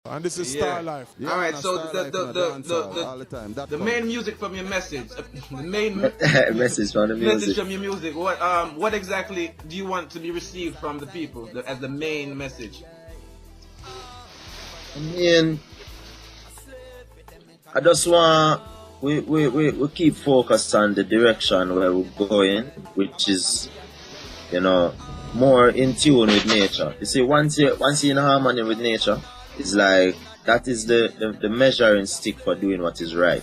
And this is Yeah. StarLife. All right. So the main music from your message, the main message from the message music. from your music. What exactly do you want to be received from the people as the main message? I mean, I just want we keep focused on the direction where we're going, which is, you know, more in tune with nature. You see, once you're in harmony with nature, it's like that is the measuring stick for doing what is right.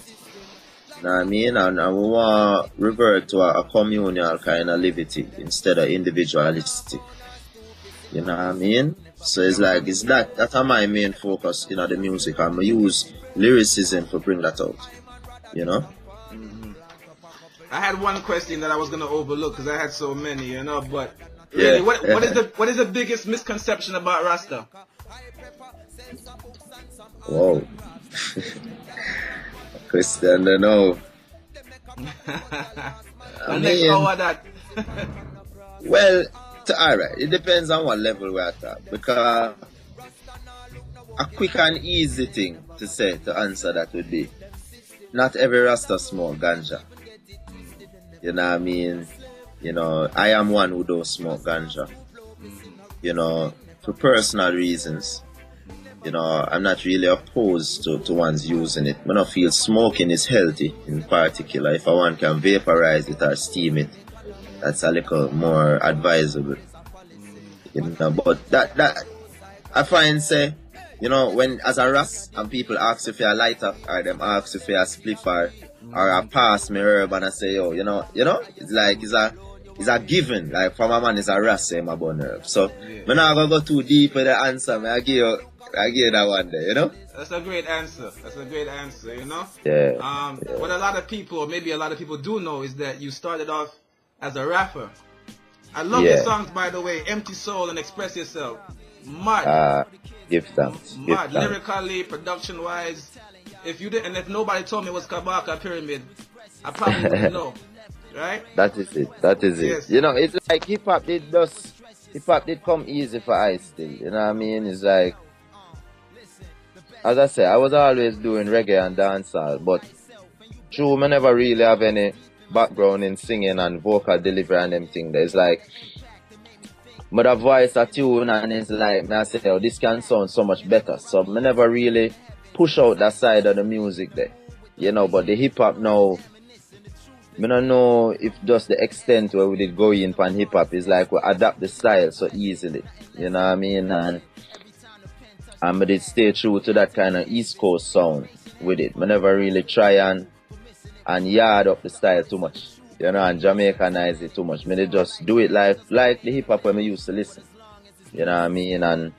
You know what I mean? And we want to revert to a communal kind of liberty instead of individualistic. You know what I mean? So it's like that's my main focus, the music. I'm gonna use lyricism to bring that out. You know? Mm-hmm. I had one question that I was gonna overlook because I had so many, but really, yeah. what is the biggest misconception about Rasta? Whoa. Christian, no. Next hour that. Well, alright, it depends on what level we're at. Because a quick and easy thing to answer that would be, not every Rasta smoke ganja. You know what I mean? I am one who don't smoke ganja. For personal reasons. I'm not really opposed to one's using it. I don't feel smoking is healthy in particular. If one can vaporize it or steam it, that's a little more advisable. But that I find when as a Ras and people ask if you're a lighter or them ask if you're a spliffer or I pass me herb and I say, it's like it's a given. Like for my man is a Ras say my bun herb. So I'm not gonna go too deep with the answer, I give you that one there, That's a great answer. Yeah. What a lot of people, or maybe a lot of people do know, is that you started off as a rapper. I love your songs, by the way, Empty Soul and Express Yourself. Mad. Give thanks. Mad. Lyrically, production-wise. If nobody told me it was Kabaka Pyramid, I probably wouldn't know. Right? That is it. Yes. It's like hip-hop did come easy for I still. You know what I mean? It's like, as I say, I was always doing reggae and dancehall, but true, I never really have any background in singing and vocal delivery and them thing. There's like, but a voice a tune and it's like, I say, this can sound so much better. So I never really push out that side of the music there. But the hip hop now, I don't know if just the extent where we did go in pan hip hop is like we adapt the style so easily. You know what I mean? And I did stay true to that kind of East Coast sound with it. I never really try and yard up the style too much, and Jamaicanize it too much. I did just do it like the hip hop when I used to listen. You know what I mean?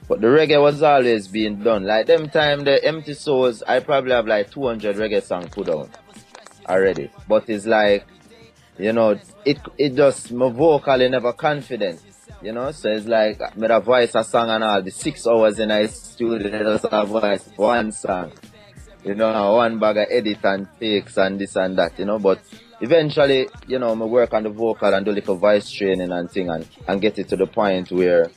But the reggae was always being done. Like them time, the Empty Souls, I probably have like 200 reggae songs put down already. But it's like, it just, my vocally never confident. So it's like, me a voice a song and all, the 6 hours in a studio, just a voice, one song. One bag of edit and takes and this and that, But eventually, me work on the vocal and do little voice training and thing and get it to the point where,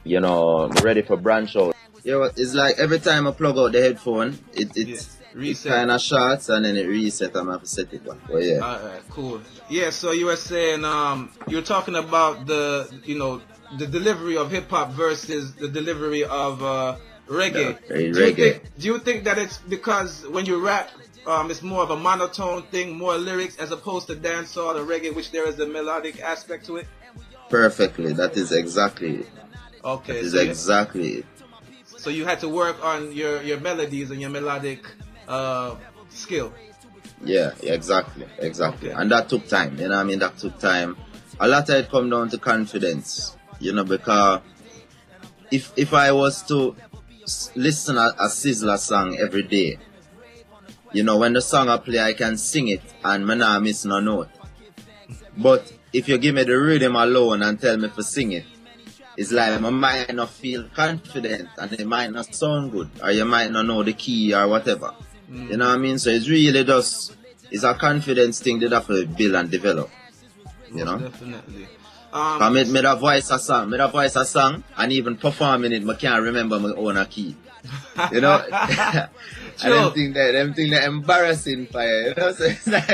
I'm ready for branch out. It's like every time I plug out the headphone, it kind of shots and then it resets and I have to set it back. But yeah. Alright, cool. Yeah, so you were saying, you were talking about the delivery of hip hop versus the delivery of reggae. Do you think that it's because when you rap, it's more of a monotone thing, more lyrics as opposed to dancehall or reggae, which there is a melodic aspect to it? Perfectly. That is exactly it. Okay. That is exactly it. So you had to work on your melodies and your melodic skill. Yeah, exactly. Okay. And that took time, that took time. A lot of it come down to confidence, because if I was to listen a Sizzler song every day, when the song I play, I can sing it and I not miss no note. But if you give me the rhythm alone and tell me to sing it, it's like I might not feel confident and it might not sound good, or you might not know the key or whatever. You know what I mean? So it's really just, it's a confidence thing that you have to build and develop. Definitely. I made a voice a song, and even performing it, I can't remember my own key. You know? And them thing that embarrassing for you, you know? So it's like,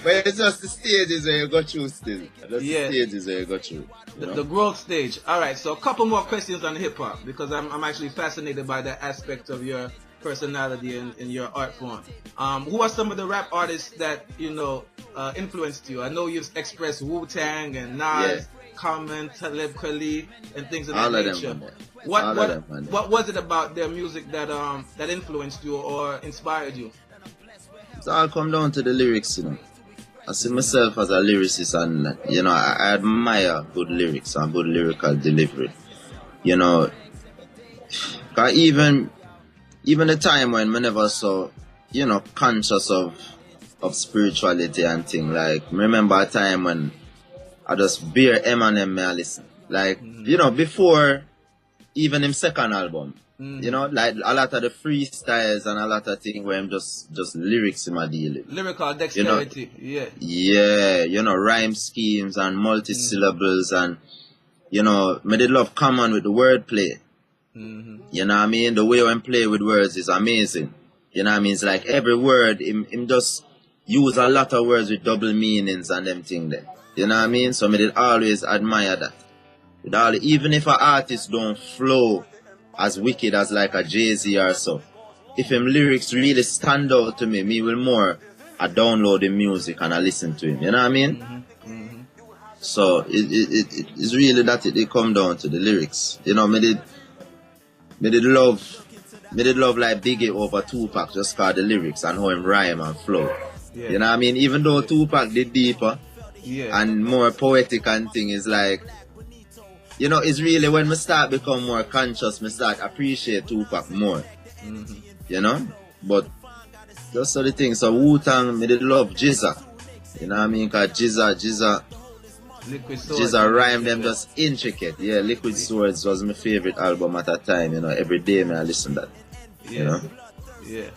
but it's just the stages where you go through still. The stages where you go through. The growth stage. Alright, so a couple more questions on hip hop, because I'm actually fascinated by that aspect of your personality and your art form. Who are some of the rap artists that, you know, influenced you? I know you've expressed Wu-Tang and Nas, Common, Talib Kweli, and things of that nature. What was it about their music that that influenced you or inspired you? It's all come down to the lyrics, you know. I see myself as a lyricist, and you know, I admire good lyrics and good lyrical delivery. You know, 'cause even the time when I never saw, you know, conscious of spirituality and thing. Like, remember a time when I just bear Eminem me I listen. Like, you know, before even him second album, you know, like a lot of the freestyles and a lot of things where I'm just lyrics in my deal. Lyrical dexterity, you know, yeah, you know, rhyme schemes and multi-syllables and, you know, me did love Common with the wordplay. You know what I mean? The way when play with words is amazing. You know what I mean? It's like every word, him just use a lot of words with double meanings and them thing there. You know what I mean? So me did always admire that. Even if an artist don't flow as wicked as like a Jay-Z or so, if him lyrics really stand out to me will more I download the music and I listen to him. You know what I mean? So it's really that it come down to the lyrics. You know, me did love like Biggie over Tupac just for the lyrics and how him rhyme and flow. You know what I mean? Even though Tupac did deeper and more poetic and thing, is like, you know, it's really when me start become more conscious, me start appreciate Tupac more. You know? But just so the thing, so Wu-Tang, me did love Jizza. You know what I mean? Cause Jizza rhyme them just intricate. Yeah, Liquid Swords was my favorite album at that time. You know, every day I listen to that. You know? Yeah.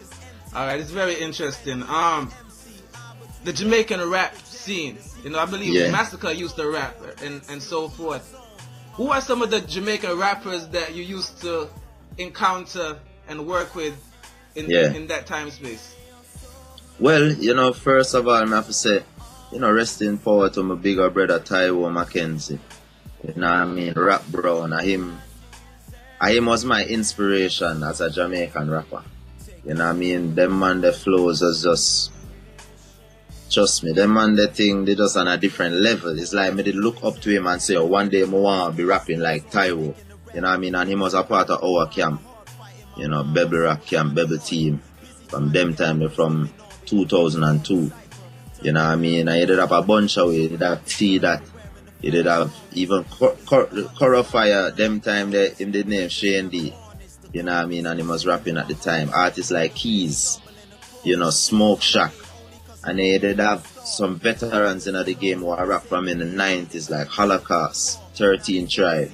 Alright, it's very interesting. The Jamaican rap scene. You know, I believe Massacre used to rap and so forth. Who are some of the Jamaican rappers that you used to encounter and work with in that time space? Well, you know, first of all, I have to say, you know, rest in power to my bigger brother Taiwo Mackenzie. You know what I mean? Rap Brown. Him was my inspiration as a Jamaican rapper. You know what I mean? Them man, the flows is just, trust me, them man, the thing, they just on a different level. It's like me did look up to him and say, oh, one day I want to be rapping like Taiwo. You know what I mean? And he was a part of our camp. You know, Bebel Rap Camp, Bebel Team. From them time, from 2002. You know what I mean? And he did have a bunch of ways. He did have T-Dat. He did have even Corafire, them time they in the name Shane D. You know what I mean? And he was rapping at the time. Artists like Keys, you know, Smoke Shack. And he did have some veterans in the game who I rap from in the 90s, like Holocaust, 13 Tribe.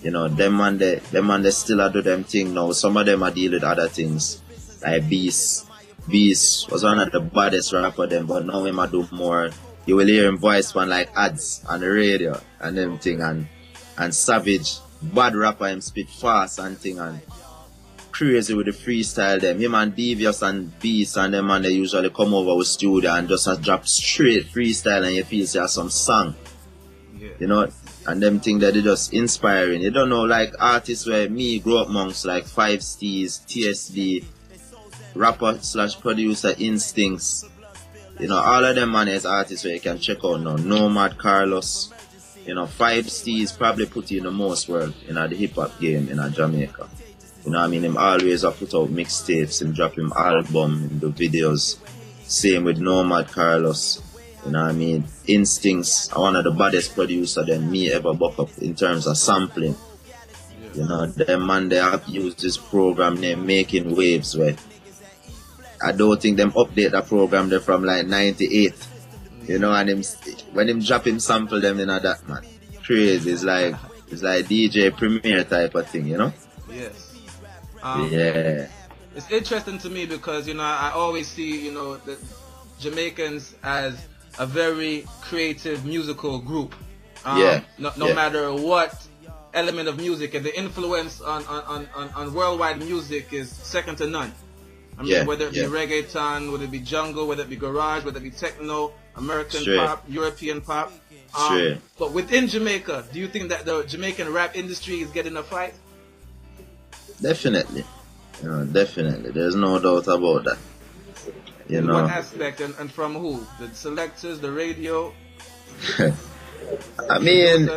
You know, them man they still do them thing now. Some of them are dealing with other things, like Beast. Beast was one of the baddest rapper them, but now him I do more. You will hear him voice one like ads on the radio and them thing, and Savage, bad rapper, him spit fast and thing, and crazy with the freestyle them. Him and Devious and Beast and them, and they usually come over with studio and just drop straight freestyle, and you feel say some song. You know, and them thing that they just inspiring. You don't know, like artists where me grew up amongst, like Five Steez, TSD, rapper / producer Instincts. You know, all of them man is artists where you can check out now. Nomad Carlos, you know, Five Steez probably put in the most work in the hip hop game in Jamaica. You know what I mean? Him always put out mixtapes, him drop him album, him do videos. Same with Nomad Carlos. You know what I mean? Instincts are one of the baddest producers that me ever buck up in terms of sampling. You know, them man they have used this program named Making Waves where I don't think them update that program there from like 98. You know, and when him drop him sample them in that, man. Crazy. It's like DJ Premier type of thing, you know? Yes. Yeah. It's interesting to me because, you know, I always see, you know, the Jamaicans as a very creative musical group. No matter what element of music, and the influence on worldwide music is second to none. I mean, whether it be reggaeton, whether it be jungle, whether it be garage, whether it be techno, American pop, European pop. But within Jamaica, do you think that the Jamaican rap industry is getting a fight? Definitely. Definitely. There's no doubt about that. In what aspect and from who? The selectors, the radio? I mean...